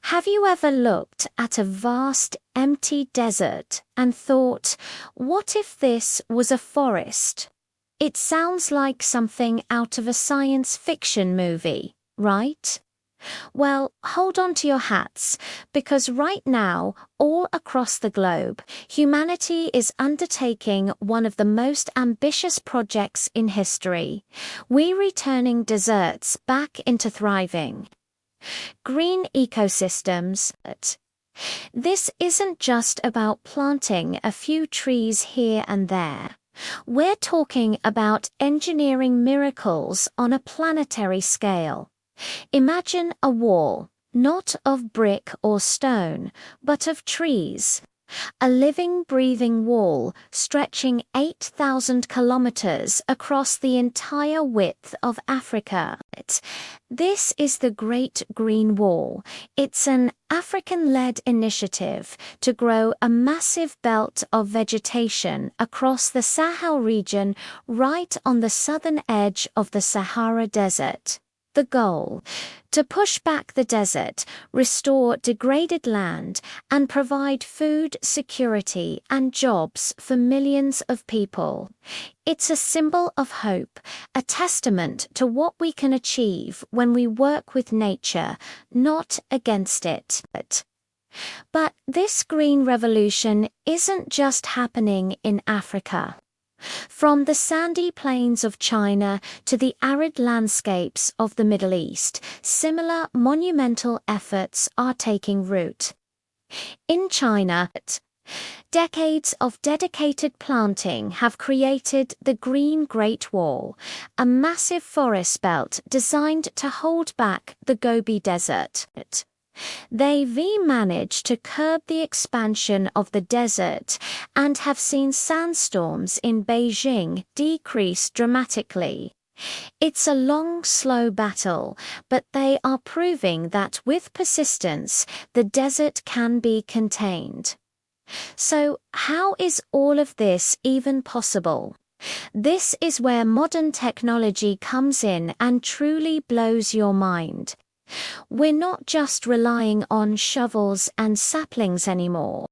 Have you ever looked at a vast, empty desert and thought, what if this was a forest? It sounds like something out of a science fiction movie, right? Well, hold on to your hats, because right now, all across the globe, humanity is undertaking one of the most ambitious projects in history. We're returning deserts back into thriving. Green ecosystems. This isn't just about planting a few trees here and there. We're talking about engineering miracles on a planetary scale. Imagine a wall, not of brick or stone, but of trees. A living, breathing wall stretching 8,000 kilometers across the entire width of Africa. This is the Great Green Wall. It's an African-led initiative to grow a massive belt of vegetation across the Sahel region right on the southern edge of the Sahara Desert. The goal: to push back the desert, restore degraded land, and provide food security and jobs for millions of people. It's a symbol of hope, a testament to what we can achieve when we work with nature, not against it. But this green revolution isn't just happening in Africa. From the sandy plains of China to the arid landscapes of the Middle East, similar monumental efforts are taking root. In China, decades of dedicated planting have created the Green Great Wall, a massive forest belt designed to hold back the Gobi Desert. They've managed to curb the expansion of the desert and have seen sandstorms in Beijing decrease dramatically. It's a long, slow battle, but they are proving that with persistence, the desert can be contained. So, how is all of this even possible? This is where modern technology comes in and truly blows your mind. We're not just relying on shovels and saplings anymore.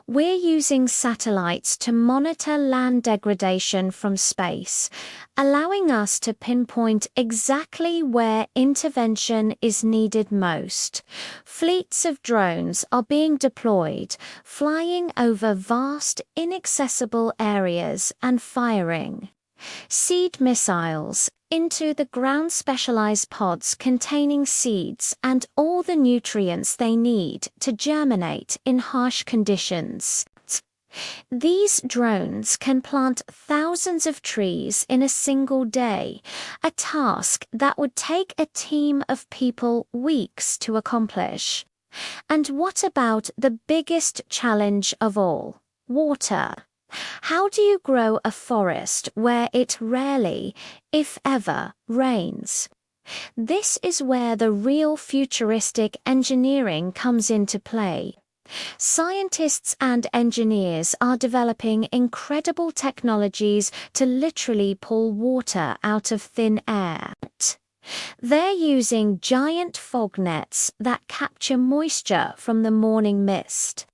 We're using satellites to monitor land degradation from space, allowing us to pinpoint exactly where intervention is needed most. Fleets of drones are being deployed, flying over vast, inaccessible areas and firing seed missiles into the ground, specialized pods containing seeds and all the nutrients they need to germinate in harsh conditions. These drones can plant thousands of trees in a single day, a task that would take a team of people weeks to accomplish. And what about the biggest challenge of all? Water. How do you grow a forest where it rarely, if ever, rains? This is where the real futuristic engineering comes into play. Scientists and engineers are developing incredible technologies to literally pull water out of thin air. They're using giant fog nets that capture moisture from the morning mist,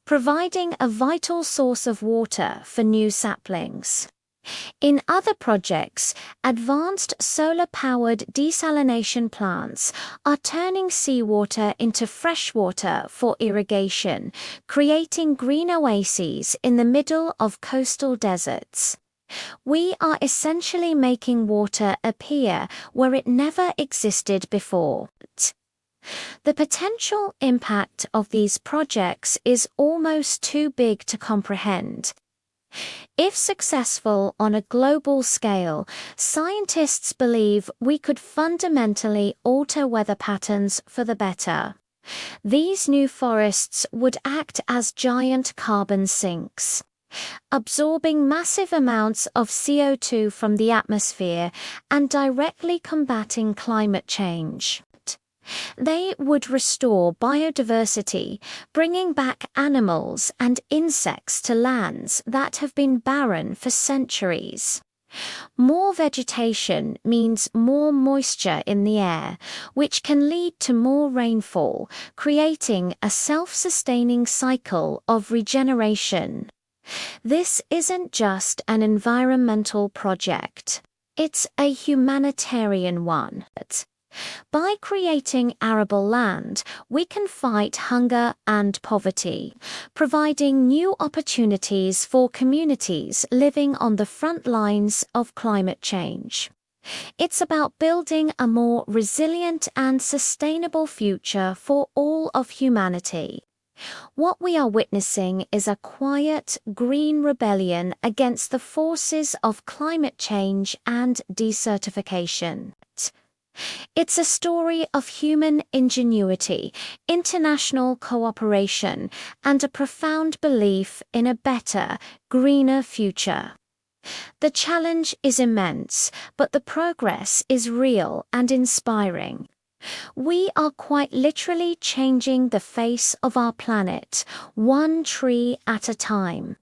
providing a vital source of water for new saplings. In other projects, advanced solar-powered desalination plants are turning seawater into fresh water for irrigation, creating green oases in the middle of coastal deserts. We are essentially making water appear where it never existed before. The potential impact of these projects is almost too big to comprehend. If successful on a global scale, scientists believe we could fundamentally alter weather patterns for the better. These new forests would act as giant carbon sinks, absorbing massive amounts of CO2 from the atmosphere and directly combating climate change. They would restore biodiversity, bringing back animals and insects to lands that have been barren for centuries. More vegetation means more moisture in the air, which can lead to more rainfall, creating a self-sustaining cycle of regeneration. This isn't just an environmental project. It's a humanitarian one. By creating arable land, we can fight hunger and poverty, providing new opportunities for communities living on the front lines of climate change. It's about building a more resilient and sustainable future for all of humanity. What we are witnessing is a quiet, green rebellion against the forces of climate change and desertification. It's a story of human ingenuity, international cooperation, and a profound belief in a better, greener future. The challenge is immense, but the progress is real and inspiring. We are quite literally changing the face of our planet, one tree at a time.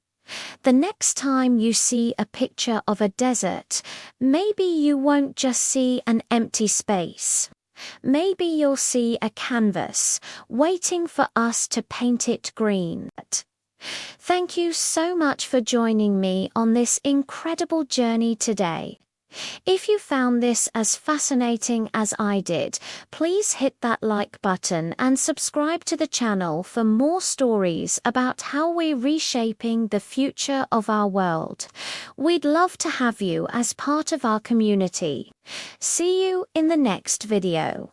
The next time you see a picture of a desert, maybe you won't just see an empty space. Maybe you'll see a canvas waiting for us to paint it green. Thank you so much for joining me on this incredible journey today. If you found this as fascinating as I did, please hit that like button and subscribe to the channel for more stories about how we're reshaping the future of our world. We'd love to have you as part of our community. See you in the next video.